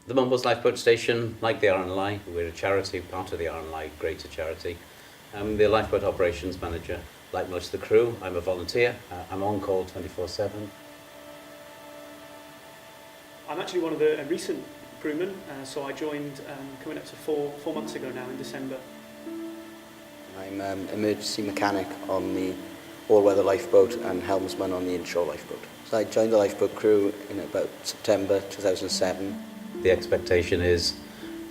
The Mumbles Lifeboat Station, like the RNLI, we're a charity, part of the RNLI greater charity. I'm the lifeboat operations manager. Like most of the crew, I'm a volunteer. I'm on call 24/7. I'm actually one of the recent crewmen, so I joined coming up to four months ago now in December. I'm emergency mechanic on the all-weather lifeboat and helmsman on the inshore lifeboat. So I joined the lifeboat crew in about September 2007. The expectation is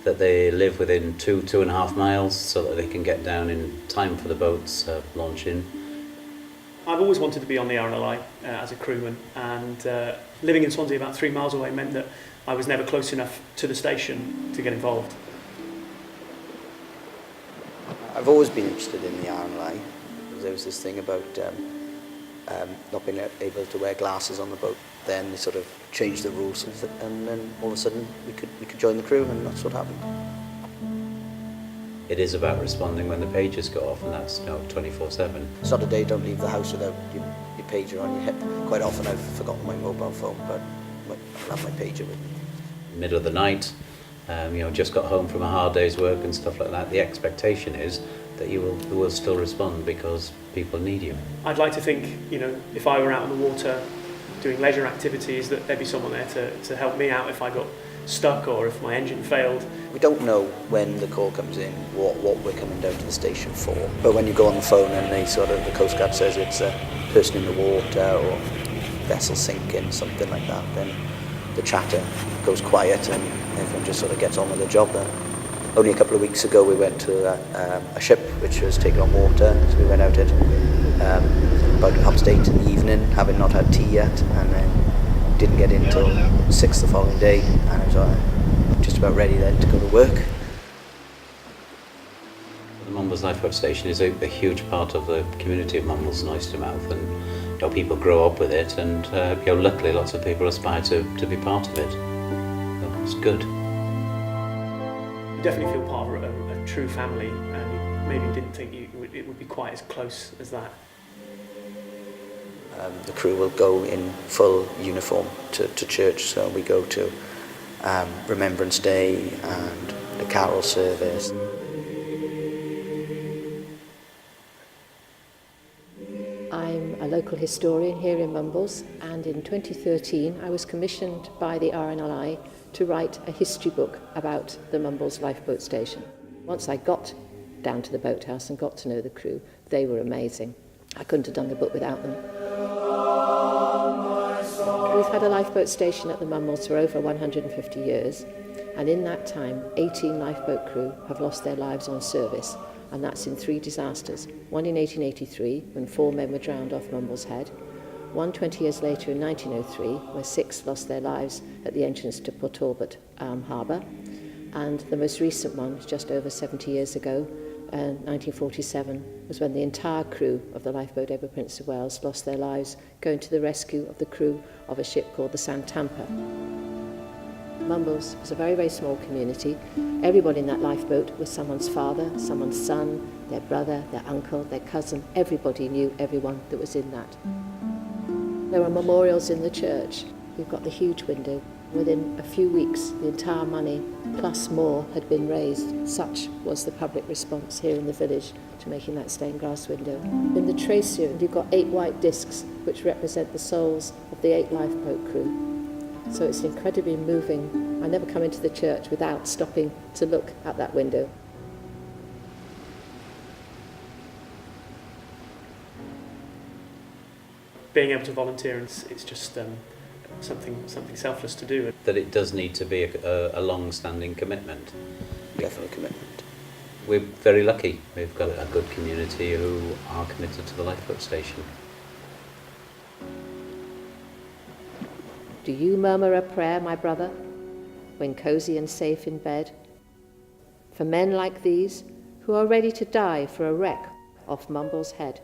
that they live within 2.5 miles so that they can get down in time for the boats launch in. I've always wanted to be on the RNLI as a crewman, and living in Swansea about 3 miles away meant that I was never close enough to the station to get involved. I've always been interested in the RNLI. There was this thing about not being able to wear glasses on the boat. Then they sort of changed the rules, and then all of a sudden we could join the crew, and that's what happened. It is about responding when the pages go off, and that's 24/7. It's not a day you don't leave the house without your pager on your hip. Quite often I've forgotten my mobile phone, but I'll have my pager with me. Middle of the night, just got home from a hard day's work and stuff like that. The expectation is that you will still respond because people need you. I'd like to think, if I were out on the water doing leisure activities, that there'd be someone there to help me out if I got stuck or if my engine failed. We don't know when the call comes in, what we're coming down to the station for. But when you go on the phone and the Coast Guard says it's a person in the water or vessel sinking, something like that, then the chatter goes quiet and everyone just sort of gets on with the job then. Only a couple of weeks ago we went to a ship which was taken on water, so we went out at about 8:30 in the evening, having not had tea yet, and then didn't get in until 6 the following day, and I was just about ready then to go to work. The Mumbles Lifeboat Station is a huge part of the community of Mumbles and Oystermouth, and people grow up with it, and luckily lots of people aspire to be part of it. So it's good. You definitely feel part of a true family, and you maybe didn't think it would be quite as close as that. The crew will go in full uniform to church, so we go to Remembrance Day and the carol service. I'm a local historian here in Mumbles, and in 2013 I was commissioned by the RNLI to write a history book about the Mumbles Lifeboat Station. Once I got down to the boathouse and got to know the crew, they were amazing. I couldn't have done the book without them. We've had a lifeboat station at the Mumbles for over 150 years, and in that time 18 lifeboat crew have lost their lives on service, and that's in 3 disasters. One in 1883 when 4 men were drowned off Mumbles Head, one 20 years later in 1903 where 6 lost their lives at the entrance to Port Talbot Harbour, and the most recent one, just over 70 years ago, 1947, was when the entire crew of the lifeboat Ever Prince of Wales lost their lives going to the rescue of the crew of a ship called the San Tampa. Mumbles was a very, very small community. Everybody in that lifeboat was someone's father, someone's son, their brother, their uncle, their cousin. Everybody knew everyone that was in that. There are memorials in the church. We've got the huge window. Within a few weeks, the entire money, plus more, had been raised. Such was the public response here in the village to making that stained glass window. In the tracery, you've got 8 white discs which represent the souls of the 8 lifeboat crew. So it's incredibly moving. I never come into the church without stopping to look at that window. Being able to volunteer, it's just something selfless to do. That it does need to be a long-standing commitment. Definitely commitment. We're very lucky. We've got a good community who are committed to the lifeboat station. Do you murmur a prayer, my brother, when cosy and safe in bed? For men like these, who are ready to die for a wreck off Mumbles Head.